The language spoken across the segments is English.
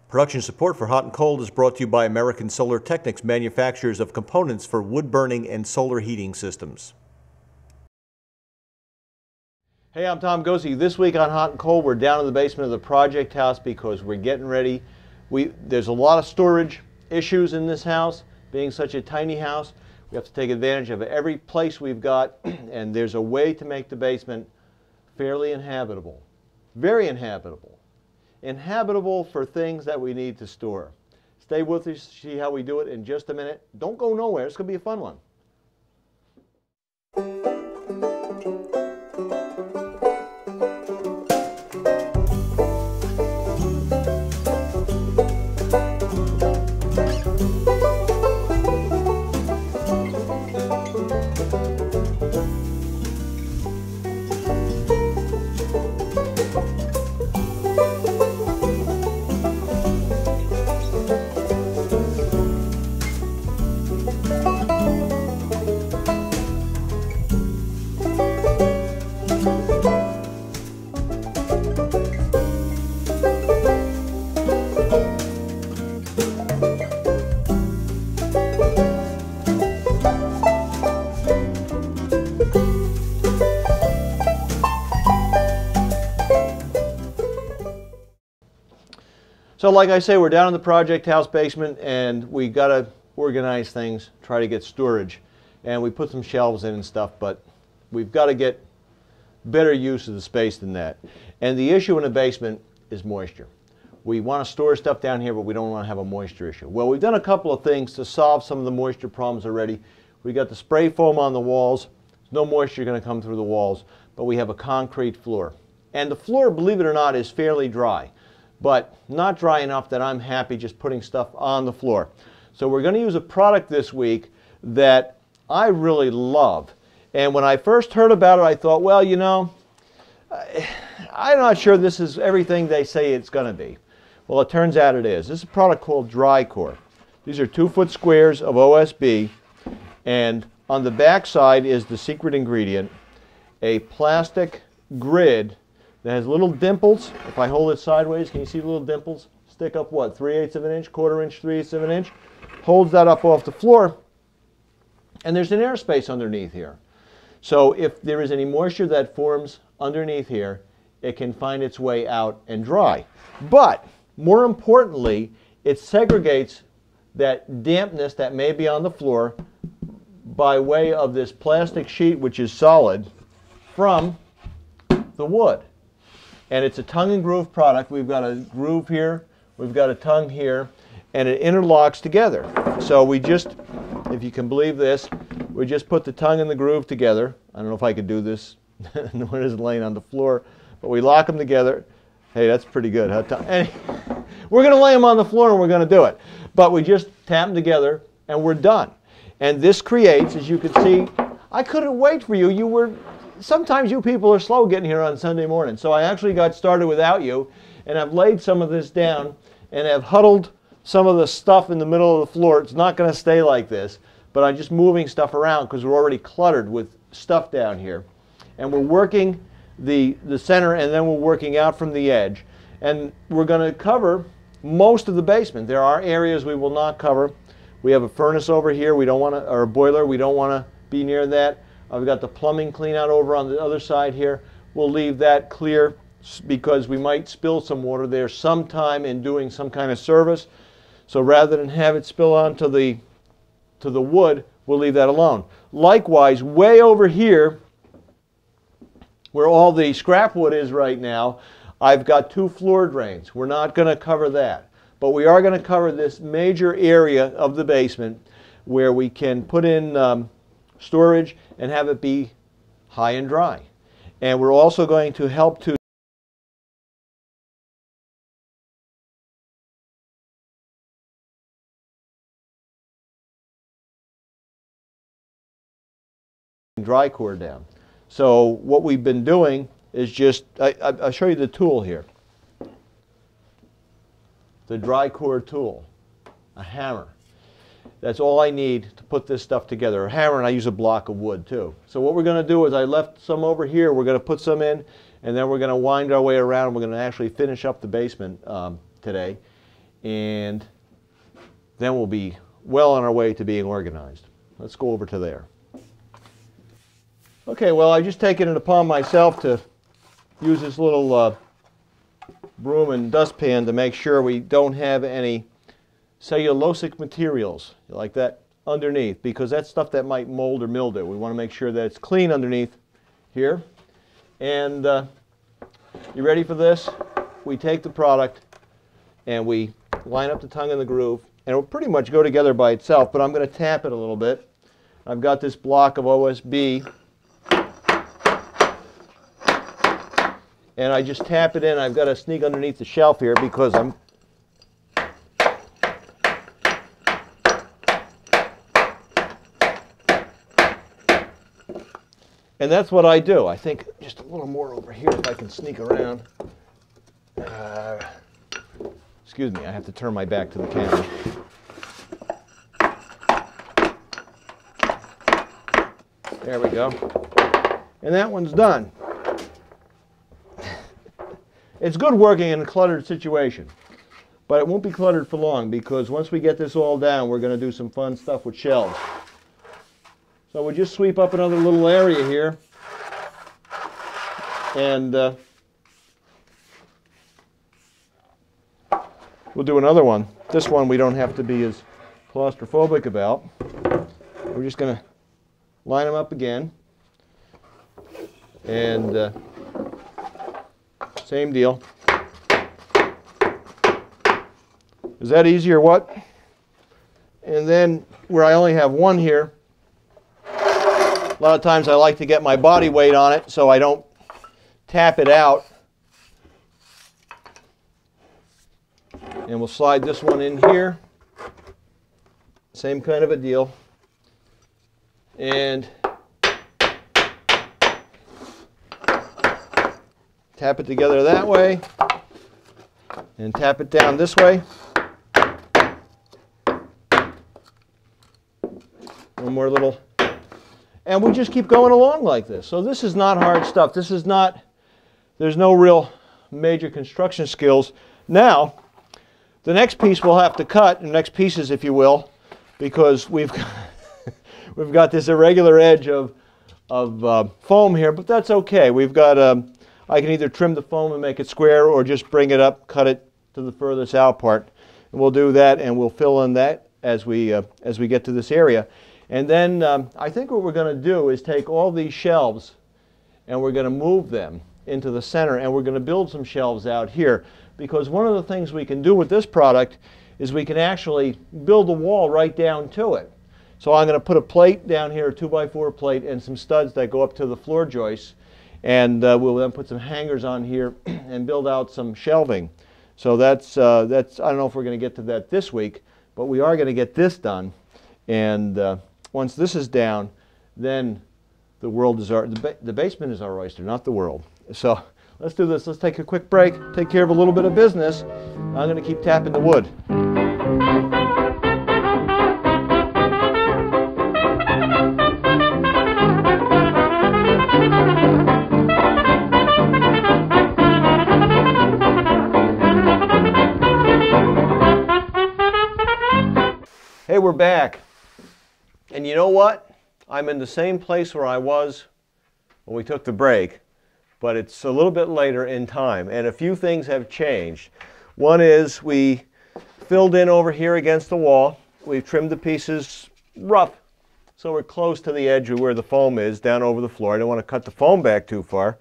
Production support for Hot and Cold is brought to you by American Solar Technics, manufacturers of components for wood burning and solar heating systems. Hey, I'm Tom Gocze. This week on Hot and Cold, we're down in the basement of the project house because we're getting ready. There's a lot of storage issues in this house. Being such a tiny house, we have to take advantage of every place we've got, and there's a way to make the basement fairly inhabitable. Very inhabitable. Inhabitable for things that we need to store. Stay with us to see how we do it in just a minute. Don't go nowhere. It's going to be a fun one. So like I say, we're down in the project house basement and we got to organize things, try to get storage. And we put some shelves in and stuff, but we've got to get better use of the space than that. And the issue in the basement is moisture. We want to store stuff down here, but we don't want to have a moisture issue. Well, we've done a couple of things to solve some of the moisture problems already. We got the spray foam on the walls. There's no moisture going to come through the walls, but we have a concrete floor. And the floor, believe it or not, is fairly dry, but not dry enough that I'm happy just putting stuff on the floor. So we're going to use a product this week that I really love. And when I first heard about it, I thought, well, you know, I'm not sure this is everything they say it's going to be. Well, it turns out it is. This is a product called DRIcore. These are 2-foot squares of OSB, and on the back side is the secret ingredient, a plastic grid that has little dimples. If I hold it sideways, can you see the little dimples? Stick up what, 3/8 of an inch, 1/4 inch, 3/8 of an inch? Holds that up off the floor, and there's an airspace underneath here. So if there is any moisture that forms underneath here, it can find its way out and dry. But more importantly, it segregates that dampness that may be on the floor by way of this plastic sheet, which is solid, from the wood. And it's a tongue and groove product. We've got a groove here, we've got a tongue here, and it interlocks together. So we just, if you can believe this, we just put the tongue and the groove together. I don't know if I could do this when it's laying on the floor, but we lock them together. Hey, that's pretty good, huh? And we're going to lay them on the floor and we're going to do it. But we just tap them together and we're done. And this creates, as you can see, I couldn't wait for you. Sometimes you people are slow getting here on Sunday morning. So I actually got started without you, and I've laid some of this down and have huddled some of the stuff in the middle of the floor. It's not going to stay like this, but I'm just moving stuff around because we're already cluttered with stuff down here. And we're working the center, and then we're working out from the edge. And we're going to cover most of the basement. There are areas we will not cover. We have a furnace over here. We don't want to, or a boiler. We don't want to be near that. I've got the plumbing clean out over on the other side here. We'll leave that clear because we might spill some water there sometime in doing some kind of service. So rather than have it spill onto the wood, we'll leave that alone. Likewise, way over here, where all the scrap wood is right now, I've got 2 floor drains. We're not going to cover that. But we are going to cover this major area of the basement where we can put in storage and have it be high and dry. And we're also going to help to DRIcore down. So what we've been doing is just, I'll show you the tool here. The DRIcore tool, a hammer. That's all I need to put this stuff together. A hammer, and I use a block of wood too. So what we're going to do is I left some over here. We're going to put some in, and then we're going to wind our way around. We're going to actually finish up the basement today. and then we'll be well on our way to being organized. Let's go over to there. Okay, well, I've just taken it upon myself to use this little broom and dustpan to make sure we don't have any cellulosic materials like that underneath, because that's stuff that might mold or mildew. We want to make sure that it's clean underneath here. And you ready for this? We take the product and we line up the tongue in the groove, and it will pretty much go together by itself, but I'm going to tap it a little bit. I've got this block of OSB, and I just tap it in. I've got to sneak underneath the shelf here because I'm and that's what I do. I think just a little more over here if I can sneak around. Excuse me, I have to turn my back to the camera. There we go. And that one's done. It's good working in a cluttered situation, but it won't be cluttered for long, because once we get this all down, we're going to do some fun stuff with shelves. So we'll just sweep up another little area here, and we'll do another one. This one we don't have to be as claustrophobic about. We're just going to line them up again, and same deal. Is that easy or what? And then where I only have one here, a lot of times I like to get my body weight on it so I don't tap it out. And we'll slide this one in here. Same kind of a deal. And tap it together that way. And tap it down this way. One more little. And we just keep going along like this. So this is not hard stuff. This is not, there's no real major construction skills. Now, the next piece we'll have to cut, the next pieces, if you will, because we've got this irregular edge of foam here, but that's okay. We've got, I can either trim the foam and make it square, or just bring it up, cut it to the furthest out part. And we'll do that, and we'll fill in that as we get to this area. And then I think what we're going to do is take all these shelves and we're going to move them into the center, and we're going to build some shelves out here, because one of the things we can do with this product is we can actually build a wall right down to it. So I'm going to put a plate down here, a 2x4 plate, and some studs that go up to the floor joists, and we'll then put some hangers on here and build out some shelving. So that's I don't know if we're going to get to that this week, but we are going to get this done. And once this is down, then the world is the basement is our oyster, not the world. So let's do this. Let's take a quick break, take care of a little bit of business. I'm going to keep tapping the wood. Hey, we're back. And you know what? I'm in the same place where I was when we took the break, but it's a little bit later in time, and a few things have changed. One is we filled in over here against the wall. We've trimmed the pieces rough, so we're close to the edge of where the foam is, down over the floor. I don't want to cut the foam back too far.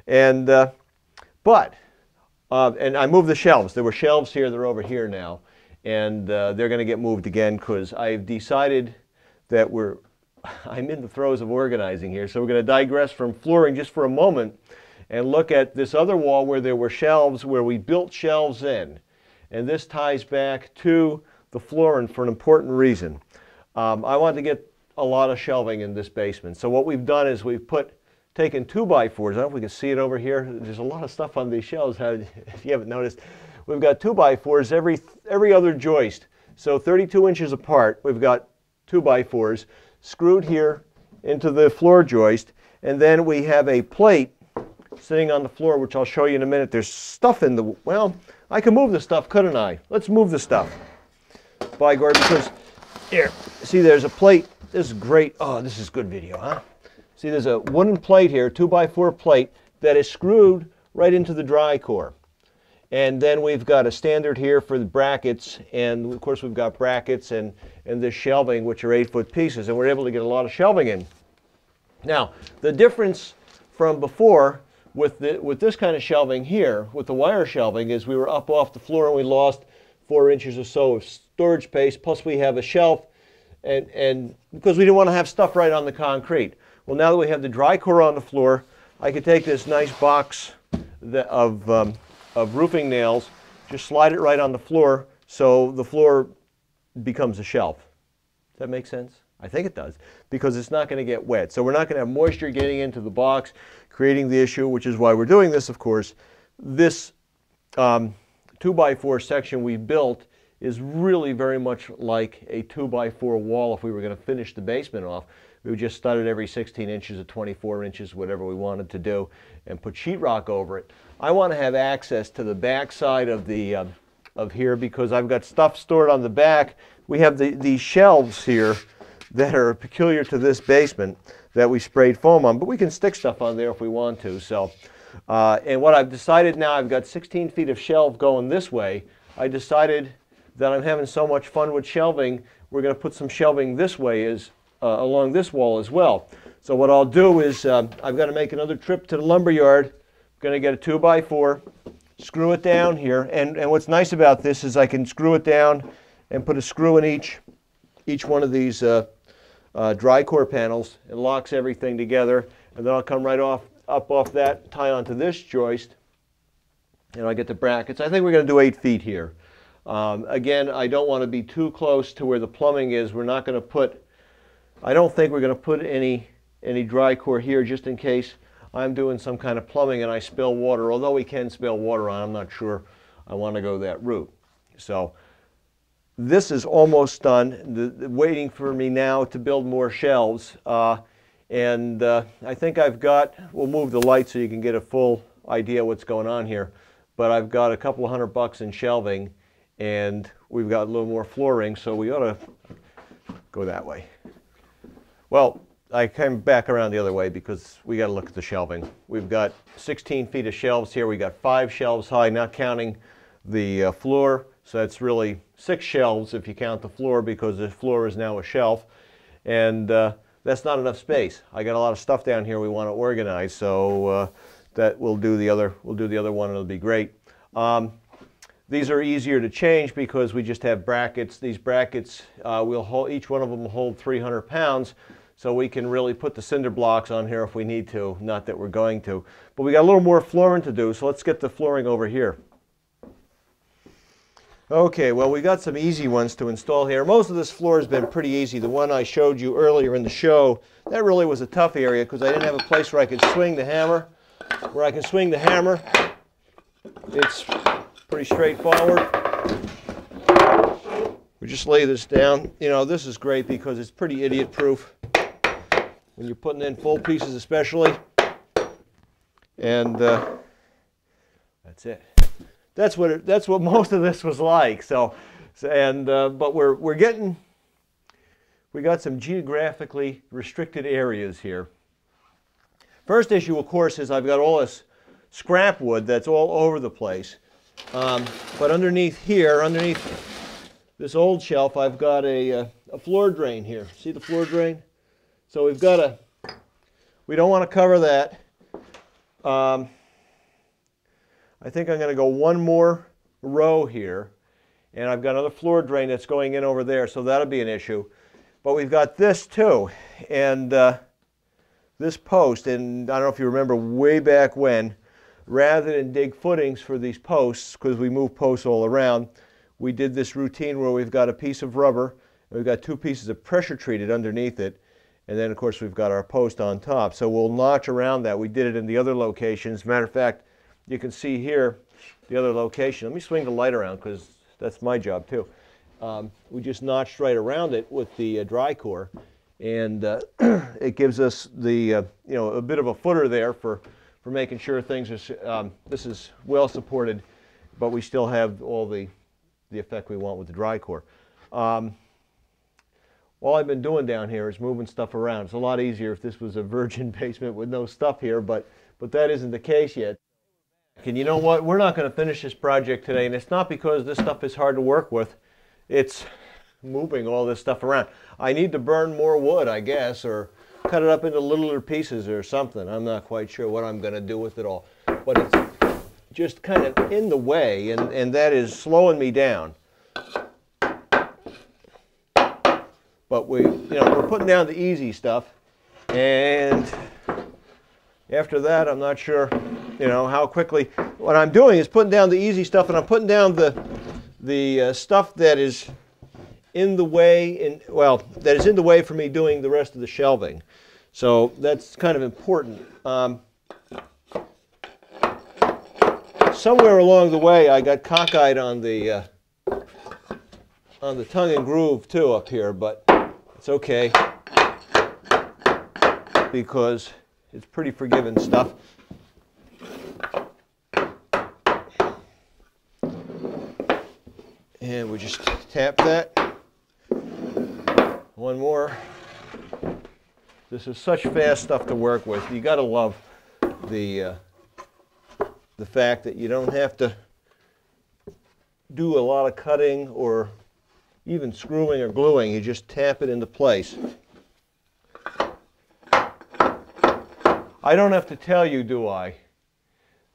And and I moved the shelves. There were shelves here, they're over here now. And they're going to get moved again, because I've decided that I'm in the throes of organizing here. So we're going to digress from flooring just for a moment and look at this other wall where there were shelves, where we built shelves in. And this ties back to the flooring for an important reason. I want to get a lot of shelving in this basement. So what we've done is we've taken 2x4s. I don't know if we can see it over here. There's a lot of stuff on these shelves, if you haven't noticed. We've got 2x4s every other joist. So 32 inches apart, we've got 2x4s screwed here into the floor joist. And then we have a plate sitting on the floor, which I'll show you in a minute. There's stuff in the, well, I can move the stuff, couldn't I? Let's move the stuff. By Gordon, because here, see there's a plate. This is great. Oh, this is good video, huh? See, there's a wooden plate here, 2x4 plate, that is screwed right into the DRIcore. And then we've got a standard here for the brackets, and of course we've got brackets and this shelving, which are 8-foot pieces, and we're able to get a lot of shelving in. Now, the difference from before with this kind of shelving here, with the wire shelving, is we were up off the floor and we lost 4 inches or so of storage space, plus we have a shelf, and because we didn't want to have stuff right on the concrete. Well, now that we have the DRIcore on the floor, I could take this nice box of roofing nails, just slide it right on the floor, so the floor becomes a shelf. Does that make sense? I think it does, because it's not going to get wet. So we're not going to have moisture getting into the box, creating the issue, which is why we're doing this, of course. This 2x4 section we built is really very much like a 2x4 wall if we were going to finish the basement off. We would just stud it every 16 inches or 24 inches, whatever we wanted to do, and put sheetrock over it. I want to have access to the back side of the of here because I've got stuff stored on the back. We have these shelves here that are peculiar to this basement that we sprayed foam on, but we can stick stuff on there if we want to. So, and what I've decided now, I've got 16 feet of shelf going this way. I decided that I'm having so much fun with shelving, we're going to put some shelving this way along this wall as well. So what I'll do is I've got to make another trip to the lumber yard. I'm going to get a 2x4, screw it down here, and what's nice about this is I can screw it down and put a screw in each one of these DRIcore panels. It locks everything together, and then I'll come right up off that, tie onto this joist, and I get the brackets. I think we're going to do 8 feet here. Again, I don't want to be too close to where the plumbing is. We're not going to put, I don't think we're going to put any DRIcore here just in case I'm doing some kind of plumbing and I spill water. Although we can spill water on, I'm not sure I want to go that route. So this is almost done. Waiting for me now to build more shelves. And I think I've got, we'll move the light so you can get a full idea what's going on here. But I've got a couple of $100 in shelving, and we've got a little more flooring, so we ought to go that way. Well, I came back around the other way because we got to look at the shelving. We've got 16 feet of shelves here. We got 5 shelves high, not counting the floor. So that's really 6 shelves if you count the floor, because the floor is now a shelf. And that's not enough space. I got a lot of stuff down here we want to organize, so that we'll do the other one and it'll be great. These are easier to change because we just have brackets. These brackets, each one of them will hold 300 pounds, so we can really put the cinder blocks on here if we need to, not that we're going to. But we got a little more flooring to do, so let's get the flooring over here. Okay, well, we got some easy ones to install here. Most of this floor has been pretty easy. The one I showed you earlier in the show, that really was a tough area because I didn't have a place where I could swing the hammer. Where I can swing the hammer, it's pretty straightforward. We just lay this down. You know, this is great because it's pretty idiot-proof when you're putting in full pieces especially. And that's it. That's what most of this was like. But we got some geographically restricted areas here. First issue, of course, is I've got all this scrap wood that's all over the place. But underneath here, underneath this old shelf, I've got a floor drain here. See the floor drain? So we don't want to cover that. I think I'm going to go one more row here. And I've got another floor drain that's going in over there, so that'll be an issue. But we've got this too. And this post, and I don't know if you remember way back when, rather than dig footings for these posts, because we move posts all around, we did this routine where we've got a piece of rubber, and we've got 2 pieces of pressure treated underneath it, and then of course we've got our post on top. So we'll notch around that. We did it in the other locations. Matter of fact, you can see here the other location. Let me swing the light around because that's my job too. We just notched right around it with the DRIcore. And it gives us the a bit of a footer there for making sure things are this is well supported but we still have all the effect we want with the DRIcore. All I've been doing down here is moving stuff around. It's a lot easier if this was a virgin basement with no stuff here, but that isn't the case yet. And you know what? We're not going to finish this project today, and it's not because this stuff is hard to work with. It's moving all this stuff around. I need to burn more wood, I guess, or cut it up into littler pieces or something. I'm not quite sure what I'm going to do with it all. But it's just kind of in the way, and that is slowing me down. But we're putting down the easy stuff, and after that, I'm not sure, how quickly. What I'm doing is putting down the easy stuff, and I'm putting down the stuff that is in the way, that is in the way for me doing the rest of the shelving. So that's kind of important. Somewhere along the way, I got cockeyed on the tongue and groove too up here, but it's okay because it's pretty forgiving stuff. And we just tap that. One more. This is such fast stuff to work with. You got to love the fact that you don't have to do a lot of cutting or even screwing or gluing. You just tap it into place. I don't have to tell you, do I,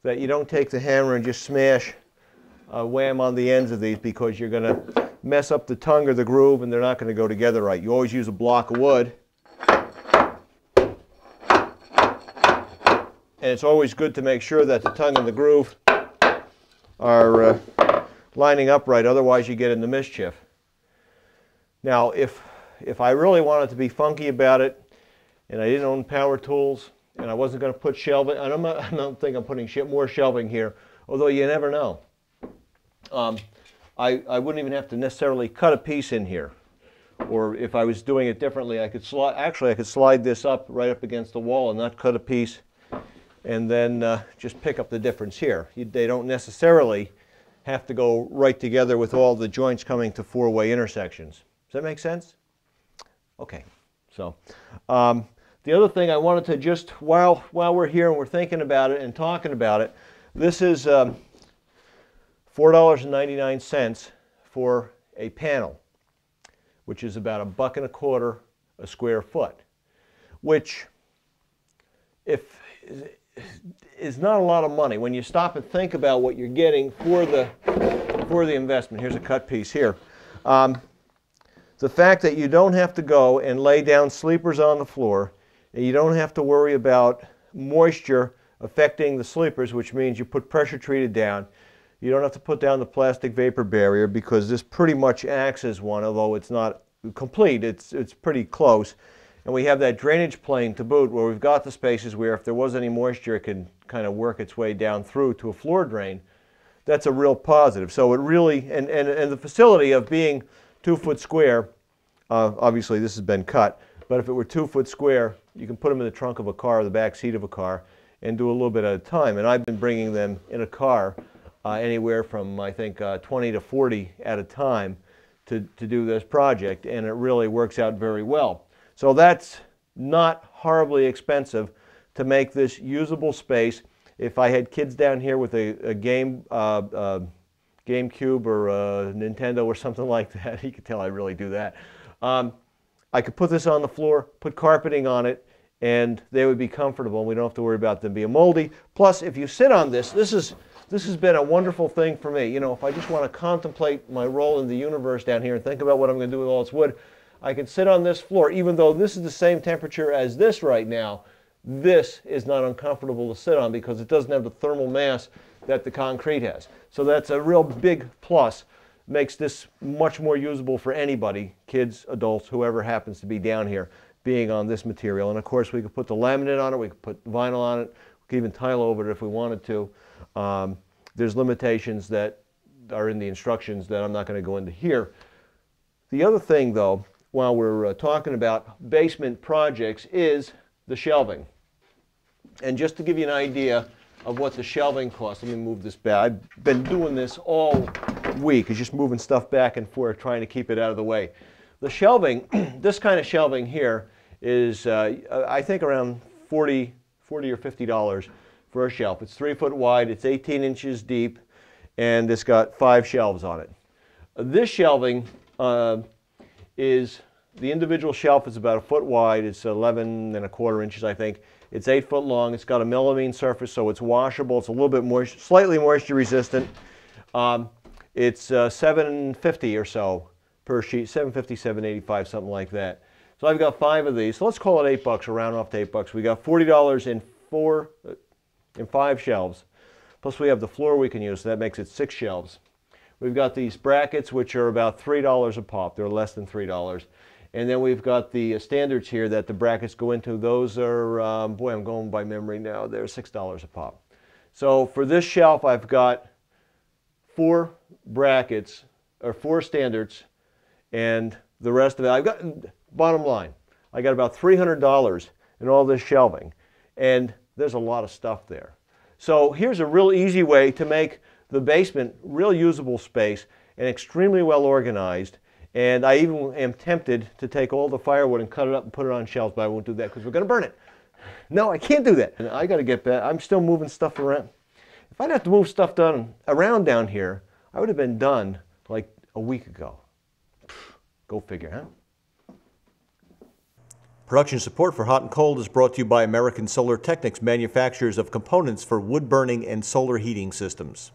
that you don't take the hammer and just smash wham on the ends of these, because you're going to mess up the tongue or the groove and they're not going to go together right. You always use a block of wood. And it's always good to make sure that the tongue and the groove are lining up right, otherwise you get into mischief. Now, if I really wanted to be funky about it, and I didn't own power tools, and I wasn't going to put shelving, and I don't think I'm putting more shelving here, although you never know. I wouldn't even have to necessarily cut a piece in here. Or if I was doing it differently, I could slide this up right up against the wall and not cut a piece, and then just pick up the difference here. They don't necessarily have to go right together with all the joints coming to four-way intersections. Does that make sense? Okay. So the other thing I wanted to just, while we're here and we're thinking about it and talking about it, this is $4.99 for a panel, which is about $1.25 a square foot, which is not a lot of money when you stop and think about what you're getting for the investment. Here's a cut piece here. The fact that you don't have to go and lay down sleepers on the floor, and you don't have to worry about moisture affecting the sleepers, which means you put pressure treated down. You don't have to put down the plastic vapor barrier, because this pretty much acts as one, although it's not complete, it's pretty close. And we have that drainage plane to boot, where we've got the spaces where if there was any moisture, it can kind of work its way down through to a floor drain. That's a real positive. So it really, and the facility of being 2 foot square, obviously this has been cut, but if it were 2 foot square, you can put them in the trunk of a car or the back seat of a car and do a little bit at a time. And I've been bringing them in a car anywhere from, I think, 20 to 40 at a time to do this project, and it really works out very well. So that's not horribly expensive to make this usable space. If I had kids down here with a GameCube or a Nintendo or something like that, you could tell I really do that. I could put this on the floor, put carpeting on it, and they would be comfortable, and we don't have to worry about them being moldy. Plus, if you sit on this has been a wonderful thing for me. You know, if I just want to contemplate my role in the universe down here and think about what I'm going to do with all this wood, I can sit on this floor. Even though this is the same temperature as this right now, this is not uncomfortable to sit on because it doesn't have the thermal mass that the concrete has. So that's a real big plus. Makes this much more usable for anybody, kids, adults, whoever happens to be down here, being on this material. And of course, we could put the laminate on it, we could put vinyl on it, we could even tile over it if we wanted to. There's limitations that are in the instructions that I'm not going to go into here. The other thing, though, while we're talking about basement projects, is the shelving. And just to give you an idea of what the shelving costs. Let me move this back. I've been doing this all week, is just moving stuff back and forth, trying to keep it out of the way. The shelving, this kind of shelving here is, I think, around $40 or $50 for a shelf. It's 3 foot wide, it's 18 inches deep, and it's got 5 shelves on it. This shelving is, the individual shelf is about 1 foot wide. It's 11 1/4 inches, I think. It's 8 foot long. It's got a melamine surface, so it's washable. It's a little bit slightly moisture resistant. It's $7.50 or so per sheet, $7.50, $7.85, something like that. So I've got 5 of these. So let's call it $8, or round off to $8. We got $40 in 5 shelves. Plus we have the floor we can use, so that makes it 6 shelves. We've got these brackets, which are about $3 a pop. They're less than $3. And then we've got the standards here that the brackets go into. Those are, boy, I'm going by memory now. They're $6 a pop. So for this shelf, I've got 4 brackets, or 4 standards, and the rest of it, I've got, bottom line, I got about $300 in all this shelving, and there's a lot of stuff there. So here's a real easy way to make the basement real usable space and extremely well organized. And I even am tempted to take all the firewood and cut it up and put it on shelves, but I won't do that because we're going to burn it. No, I can't do that. And I got to get back. I'm still moving stuff around. If I'd have to move stuff around down here, I would have been done like a week ago. Go figure, huh? Production support for Hot and Cold is brought to you by American Solar Technics, manufacturers of components for wood burning and solar heating systems.